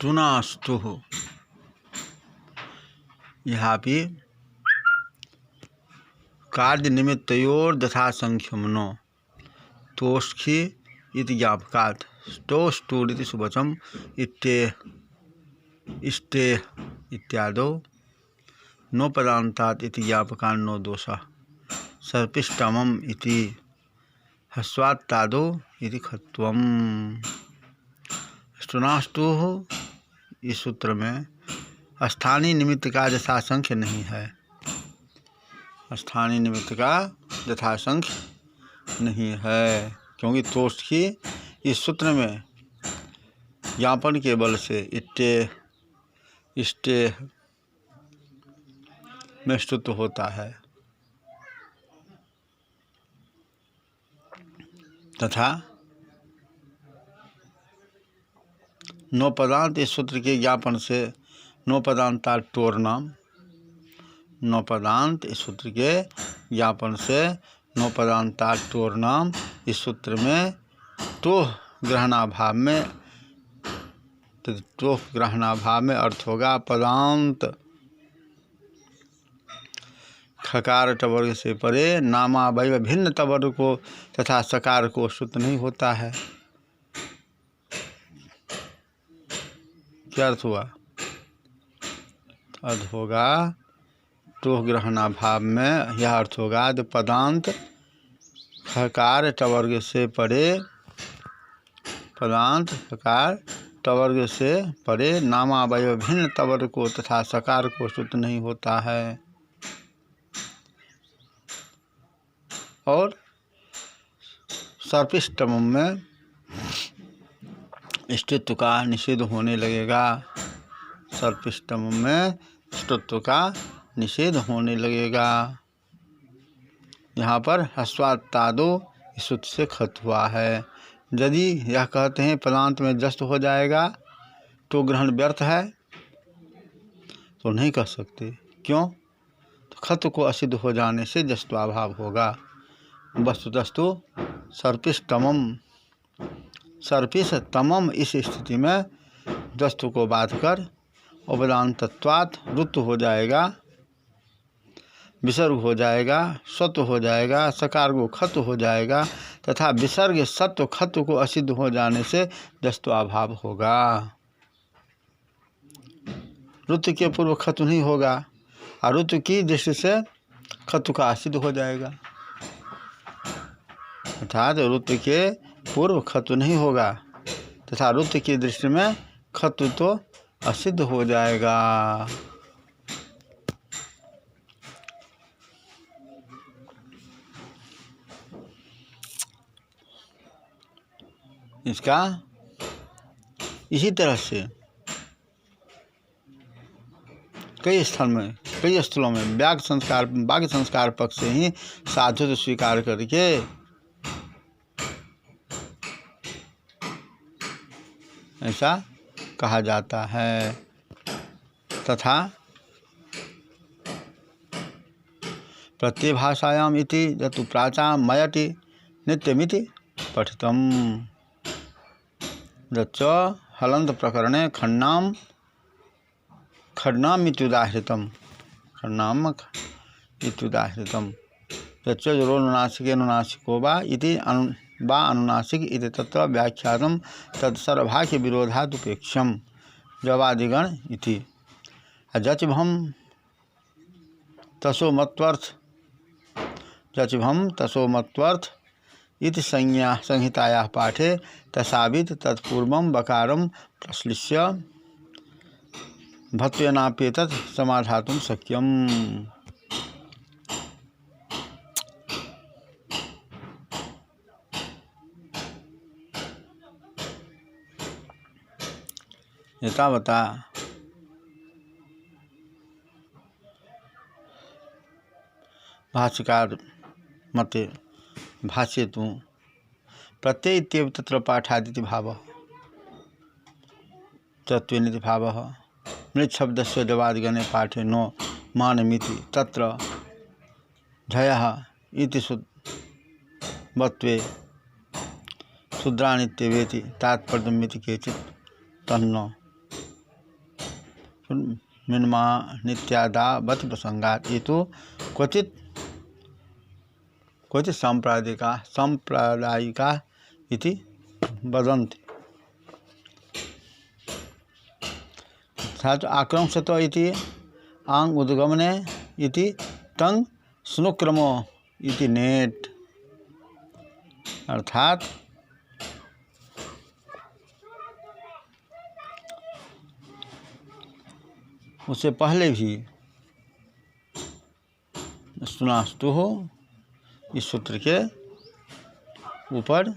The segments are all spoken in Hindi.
अष्टुनास्तु यहाँ भी कार्य निमित्तयोर्यथासंख्यम नो तोष्खी इति ज्ञापकात् स्टोष्टूरिति सुवचम इष्टे इत्यादो नो पदान्तात् इति ज्ञापकान्नो दोषः सर्पिष्टमम् इति हस्वात्तादो इति खत्वम्। अष्टुनाष्टु इस सूत्र में स्थानीय निमित्त का यथासंख्य नहीं है। स्थानीय निमित्त का यथासंख्य नहीं है, क्योंकि तोष्खी इस सूत्र में ज्ञापन के बल से इष्टे में स्तुत्व होता है तथा नो पदांत इस सूत्र के ज्ञापन से नो पदांता टोर नाम। नो पदांत इस सूत्र के ज्ञापन से नो पदांता टोर नाम इस सूत्र में टोह ग्रहणाभाव में अर्थ होगा पदांत खकार टवर्ग से परे नामावय भिन्न तवर्ग को तथा सकार को श्रुत नहीं होता है। क्या अर्थ हुआ? अर्थ होगा टोह ग्रहणाभाव में यह अर्थ होगा जो पदांत खकार टवर्ग से परे, पदांत खकार टवर्ग से परे नामावय भिन्न तवर्ग को तथा सकार को श्रुत नहीं होता है। और सर्पिष्टम में स्त्रीत्व का निषेध होने लगेगा। सर्पिष्टम में स्त्रीत्व का निषेध होने लगेगा। यहाँ पर हस्वात्तादो इस सूत्र से खत हुआ है। यदि यह कहते हैं पदांत में जस्त हो जाएगा तो ग्रहण व्यर्थ है, तो नहीं कह सकते। क्यों? तो खत को असिद्ध हो जाने से जस्त्वाभाव होगा। वस्तुतस्तु सर्पिष्टमम, सर्पिष्टमम इस स्थिति में जस्तु को बांधकर उपदान्तत्वात् ऋतु हो जाएगा, विसर्ग हो जाएगा, सत्व हो जाएगा, सकार को खत्व हो जाएगा तथा विसर्ग सत्व खत्व को असिद्ध हो जाने से जस्त्वाभाव होगा। ऋतु के पूर्व खत्व नहीं होगा और ऋतु की दृष्टि से खत्व का असिद्ध हो जाएगा। अर्थात ऋतु के पूर्व खत्व नहीं होगा तथा ऋतु की दृष्टि में खत्व तो असिद्ध हो जाएगा। इसका इसी तरह से कई स्थलों में वाक्य संस्कार पक्ष से ही साधुत्व स्वीकार करके ऐसा कहा जाता है। तथा प्रत्यभाषायाम इति यतु प्राचा मयति नित्यमिति पठितम यच्च हलंत प्रकरणे खड्नाम इत्युदाहृतम यच्च जोरोनुनासिको वा इति अनुनासिक इति तत्र व्याख्यातम तत्सर्वभाग्य विरोधादुपेक्षम जवादिगण इति जचिभम तसो मत्वर्थ इति संहितायाः पाठे तसाविद तत्पूर्वं बकारं प्रश्लिष्य भत्वेनाप्येतत् समाधातुं शक्यम्। यथावता भाष्यकार मते भाष्ये तु प्रत्यय इत्येव तत्र पाठादिति भावः तत्त्वेनिति भावः मृत् शब्दस्य जवादिगणे पाठे नो मानमिति तत्र झयः इति वत्वे शूद्रानित्येवेति तात्पर्यमिति केचित् तन्न मिन्मा नित्यादावत प्रसंगात ये तो क्वचित सांप्रदायिका इति वदन्ति। अर्थात आक्रमशत इति आंग उद्गमने इति तंग स्नुक्रमो इति नेट। अर्थात उससे पहले भी सुनास्तु हो इस सूत्र के ऊपर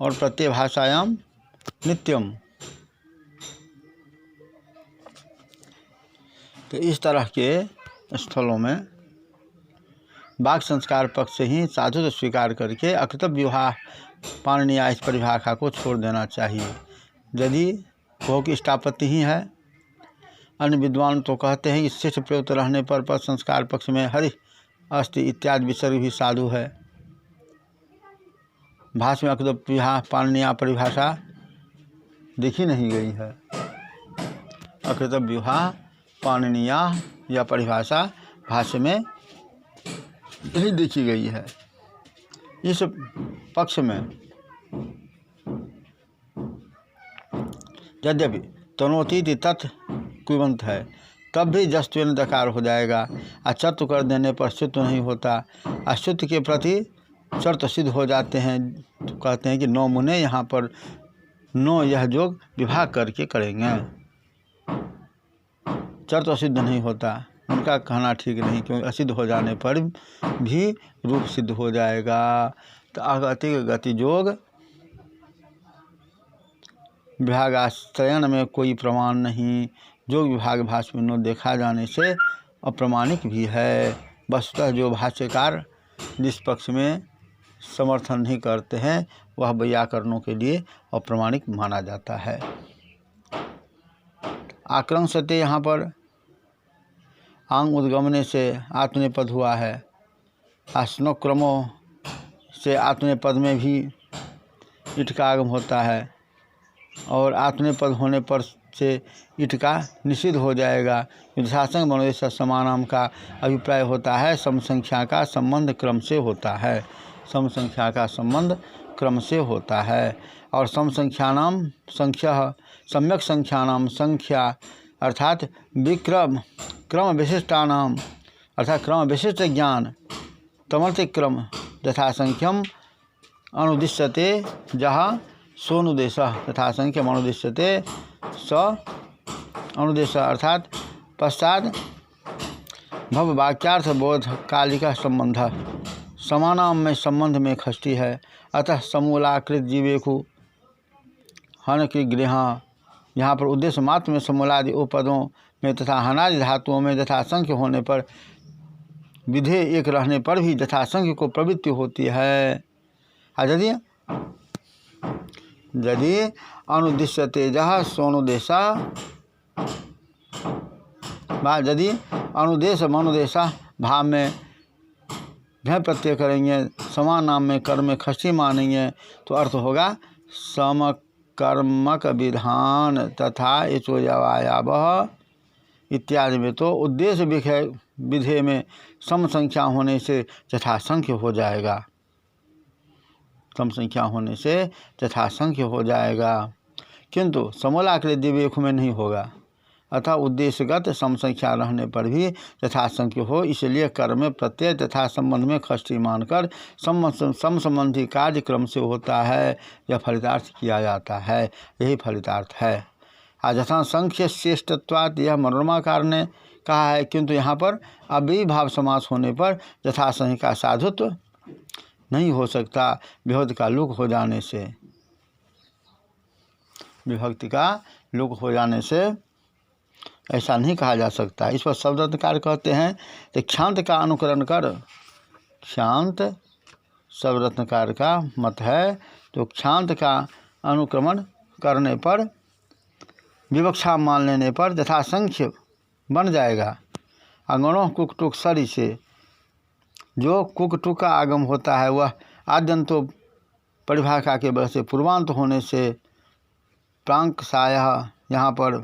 और प्रत्यय भाषायाम नित्यम। तो इस तरह के स्थलों में वाक संस्कार पक्ष से ही साधुत्व स्वीकार करके अकृतव्य विवाह पाणिनीय इस परिभाषा को छोड़ देना चाहिए। यदि भोग की इष्टापत्ति ही है, अन्य विद्वान तो कहते हैं कि शिष्ट प्रयुक्त रहने पर पद संस्कार पक्ष में हरि अस्ति इत्यादि विसर्ग भी साधु है। भाष्य में अकृतव्य विवाह पाणिनीय परिभाषा देखी नहीं गई है। अकृतव्य विवाह पाणिनीय या परिभाषा भाष्य में नहीं देखी गई है। इस पक्ष में यद्यपि तनोती तत् कुवंत है, तब भी जस्तुन दकार हो जाएगा। अचत्व कर देने पर शुद्ध नहीं होता। अशुद्ध के प्रति शर्त सिद्ध हो जाते हैं। तो कहते हैं कि 9 मुने यहाँ पर 9 यह जोग विभाग करके करेंगे। शर्त असिद्ध नहीं होता, उनका कहना ठीक नहीं, क्योंकि असिद्ध हो जाने पर भी रूप सिद्ध हो जाएगा। तो अगति गति जोग विभागाश्रयण में कोई प्रमाण नहीं। जो विभाग भाष्य में न देखा जाने से अप्रमाणिक भी है। वस्तुतः जो भाष्यकार जिस पक्ष में समर्थन नहीं करते हैं वह वैयाकरणों के लिए अप्रमाणिक माना जाता है। आक्रमशते यहाँ पर आंग उद्गमने से आत्मनेपद हुआ है। स्नोक्रमो से आत्मनेपद में भी इट का आगम होता है और आत्मनेपद होने पर से इट का निषिद्ध हो जाएगा। युद्धासंग मनोदेश समानाम का अभिप्राय होता है समसंख्या का संबंध क्रम से होता है। समसंख्या का संबंध क्रम से होता है। और समसंख्यानाम संख्या सम्यक संख्यानाम संख्या अर्थात विक्रम क्रम विशिष्टानाम अर्थात क्रम विशिष्ट ज्ञान तमर्थिक क्रम यथासंख्यम अनुदिश्यते जहाँ सोनुदेश यथासंख्यम अनुदिश्यते स अनुदेश अर्थात पश्चात भव वाक्यार्थ बोध कालिका संबंध समानाम में संबंध में खष्टी है। अतः समूलाकृत जीवेकु हन की गृह यहाँ पर उद्देश्य मात्र में समूलादि उपपदों में तथा हनादि धातुओं में यथासंख्य होने पर विधेय एक रहने पर भी यथासंख्य को प्रवृत्ति होती है। यदि अनुदिश्यते जहाँ सोनुदेशा यदि अनुदेश मनुदेशा भाव में भय प्रत्यय करेंगे, समान नाम में कर्म में खष्टी मानेंगे तो अर्थ होगा समकर्मक विधान तथा यचोयवायावह इत्यादि में तो उद्देश्य विधेय में समसंख्या होने से यथासंख्य हो जाएगा। समसंख्या होने से यथासंख्य हो जाएगा, किंतु समूलाकृत दिव्येखु में नहीं होगा। अतः उद्देश्यगत समसंख्या रहने पर भी यथासंख्य हो, इसलिए कर्म में प्रत्यय तथा संबंध में खष्टी मानकर समसंबंधी कार्यक्रम से होता है। यह फलितार्थ किया जाता है, यही फलितार्थ है। यथासंख्य श्रेष्ठत्वात् यह मनोरमाकार ने कहा है, किंतु यहाँ पर अव्ययीभाव समास होने पर यथासंख्य का साधुत्व नहीं हो सकता। विभक्ति का लुक हो जाने से, विभक्ति का लुक हो जाने से ऐसा नहीं कहा जा सकता। इस पर शब्दकार कहते हैं कि क्षांत का अनुकरण कर, क्षांत शब्दकार का मत है, तो क्षांत का अनुक्रमण करने पर विवक्षा मान लेने पर यथासंख्य बन जाएगा। अगणों कुक टुक सरी से जो कुक टुक का आगम होता है वह आद्यंतो परिभाषा के बल से पूर्वांत होने से प्रांक सायः यहाँ पर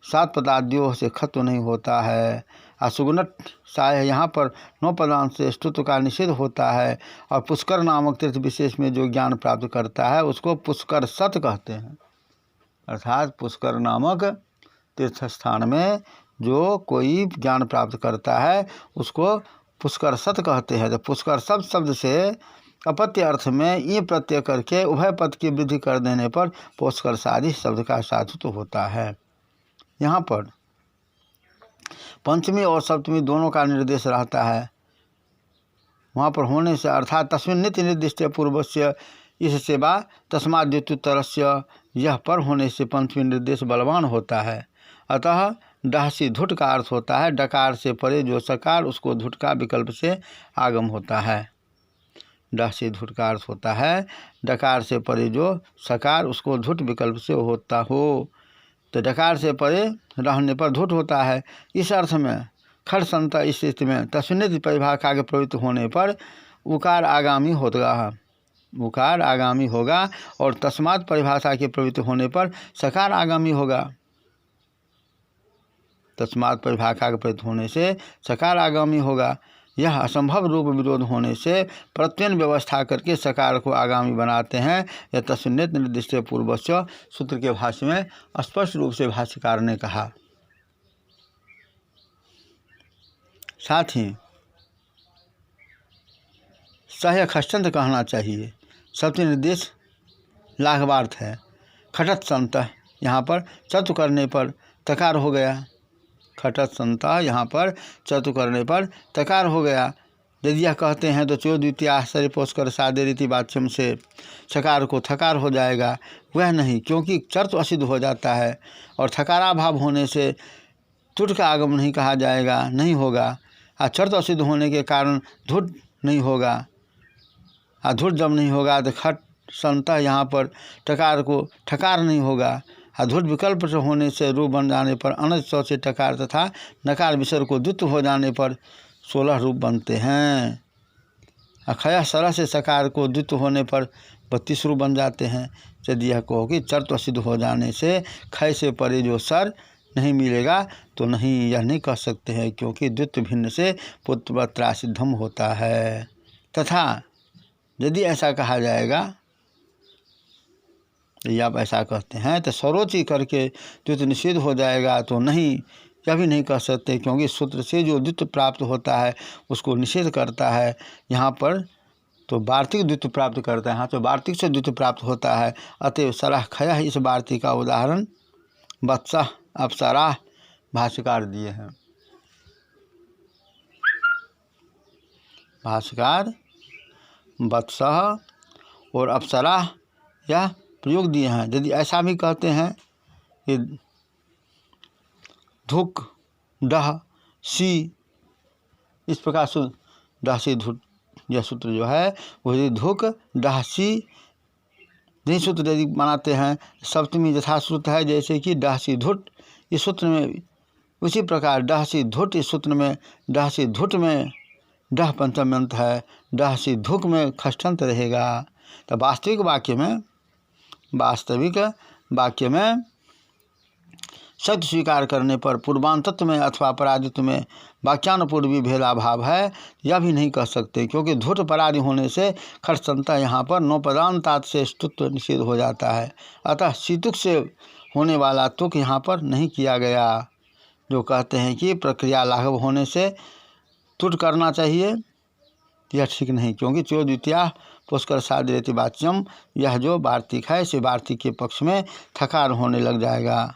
7 पदाद्यों से खत्व नहीं होता है। असुगुणट साय यहाँ पर 9 पदांत से स्तुत्व का निषेध होता है। और पुष्कर नामक तीर्थ विशेष में जो ज्ञान प्राप्त करता है उसको पुष्कर सत कहते हैं। अर्थात पुष्कर नामक तीर्थ स्थान में जो कोई ज्ञान प्राप्त करता है उसको पुष्कर सत कहते हैं। तो पुष्कर सत शब्द से अपत्य अर्थ में ई प्रत्यय करके उभय पद की वृद्धि कर देने पर पुष्कर सादि शब्द का साधुत्व होता है। यहाँ पर पंचमी और सप्तमी दोनों का निर्देश रहता है। वहाँ पर होने से अर्थात तस्मिन् नित्य निर्दिष्ट पूर्वस्य इस सेवा तस्माद् द्युत्तरस्य यह पर होने से पंचमी निर्देश बलवान होता है। अतः डहसी धुट का अर्थ होता है डकार से परे जो सकार उसको धुट का विकल्प से आगम होता है। डहसी धुट का अर्थ होता है डकार से परे जो सकार उसको धुट विकल्प से होता हो। तो डकार से परे रहने पर धुट होता है। इस अर्थ में खड़ संता इस स्थिति में तस्मिन् परिभाग आगे प्रवृत्त होने पर उकार आगामी होगा। उकार आगामी होगा और तस्मात् परिभाषा के प्रवृत्त होने पर सकार आगामी होगा। तस्मात् परिभाषा के प्रवृत्त होने से सकार आगामी होगा। यह असंभव रूप विरोध होने से प्रत्ययन व्यवस्था करके सकार को आगामी बनाते हैं। यह तस्मिन् निर्दिष्ट पूर्वस्य सूत्र के भाष्य में स्पष्ट रूप से भाष्यकार ने कहा। साथ ही सह खष्टंत कहना चाहिए। सप्तमी निर्देश लाघवार्थ है। खटत संत यहाँ पर चतु करने पर तकार हो गया। खटत संता यहाँ पर चतु करने पर तकार हो गया। यदि यह कहते हैं तो चो द्वितीय आश्चर्य पोषकर सादे रीति वाच्यम से छकार को थकार हो जाएगा। वह नहीं, क्योंकि चर्त असिद्ध हो जाता है और थकाराभाव होने से तुट का आगम नहीं कहा जाएगा, नहीं होगा। चर्त असिद्ध होने के कारण धुट नहीं होगा। धुट जब नहीं होगा तो खट संता यहाँ पर टकार को ठकार नहीं होगा। धुट विकल्प से होने से रूप बन जाने पर अनज सौ से टकार तथा नकार विसर्ग को द्वित हो जाने पर 16 रूप बनते हैं। खया सरह से सकार को द्वित होने पर 32 रूप बन जाते हैं। यदि यह कहो कि चर्त सिद्ध हो जाने से खय से परे जो सर नहीं मिलेगा तो नहीं, यह नहीं कह सकते हैं, क्योंकि द्वित भिन्न से पुत्रवत्रा सिद्धम होता है। तथा यदि ऐसा कहा जाएगा, यदि आप ऐसा कहते हैं तो स्वरोची करके द्वित निषेध हो जाएगा तो नहीं, यह भी नहीं कह सकते, क्योंकि सूत्र से जो द्वित प्राप्त होता है उसको निषेध करता है। यहाँ पर तो वार्तिक द्वित प्राप्त करता है, यहाँ तो वार्तिक से द्वित प्राप्त होता है। अतएव सराह खया इस वार्तिक का उदाहरण वत्सः अप्सरा भाष्यकार दिए हैं। भाष्यकार वत्सः और अप्सरा यह प्रयोग दिए हैं। यदि ऐसा भी कहते हैं कि धुक डह सी, इस प्रकार से डह सी धुट, यह सूत्र जो है वो यदि धुक डह सी नहीं सूत्र यदि बनाते हैं, सप्तमी यथा सूत्र है जैसे कि डह सी धुट, इस सूत्र में उसी प्रकार डह सी धुट, इस सूत्र में डह सी धुट में डह पंचम्यंत है, डह सी धुक में खष्टंत रहेगा। तो वास्तविक वाक्य में सत्य स्वीकार करने पर पूर्वांतत्व में अथवा परादित्व में वाक्यानुपूर्वी भेदाभाव है, यह भी नहीं कह सकते, क्योंकि धुट परादि होने से खटसंता यहाँ पर 9 पदांतात से स्तुत्व निषेध हो जाता है। अतः सीतुक से होने वाला तुक यहाँ पर नहीं किया गया। जो कहते हैं कि प्रक्रिया लाघव होने से तुट करना चाहिए, यह ठीक नहीं, क्योंकि चो द्वितीया पुष्कर सादृति वाच्यम, यह जो वार्तिक है इसे वार्तिक के पक्ष में थकार होने लग जाएगा।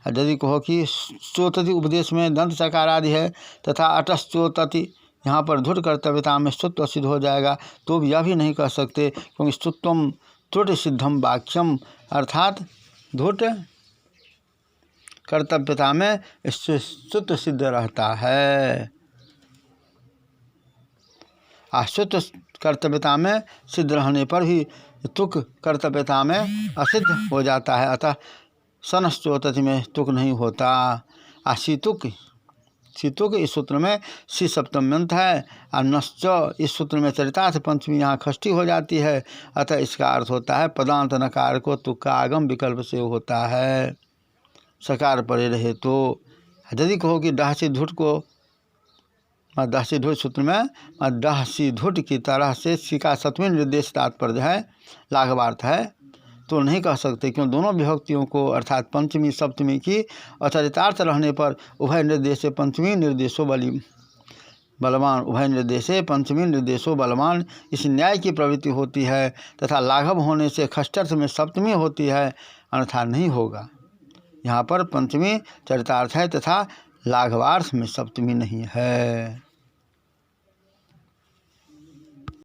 यदि कहो कि स्तोतति उपदेश में दंत सकार आदि है तथा अटस्तोतति यहाँ पर धुट कर्तव्यता में स्तुत्व सिद्ध हो जाएगा, तो यह भी नहीं कह सकते, क्योंकि स्तुत्वम त्रुट सिद्धम वाक्यम, अर्थात धुट कर्तव्यता में इससे स्तुत्व सिद्ध रहता है। अस्तुत्व कर्तव्यता में सिद्ध रहने पर ही तुक कर्तव्यता में असिद्ध हो जाता है। अतः सनस्तोतति में तुक नहीं होता। सीतुक चितुक इस सूत्र में सी सप्तम्यंत है और नश्च इस सूत्र में चरितार्थ पंचमी यहाँ खष्टी हो जाती है। अतः इसका अर्थ होता है पदांत नकार को तुक का आगम विकल्प से होता है, सकार परे रहे तो। यदि कहो कि डहसी धुट को डहसी धुट सूत्र में डहसी धुट की तरह से सी का सत्वी निर्देश तात्पर्य है, लाघवार्थ है, तो नहीं कह सकते, क्यों दोनों विभक्तियों को अर्थात पंचमी सप्तमी की अचरितार्थ रहने पर उभय निर्देशे पंचमी निर्देशो बलवान, उभय निर्देशे पंचमी निर्देशो बलवान इस न्याय की प्रवृत्ति होती है, तथा लाघव होने से षष्ठर्थ में सप्तमी होती है, अन्यथा नहीं होगा। यहाँ पर पंचमी चरितार्थ है तथा लाघवार्थ में सप्तमी नहीं है।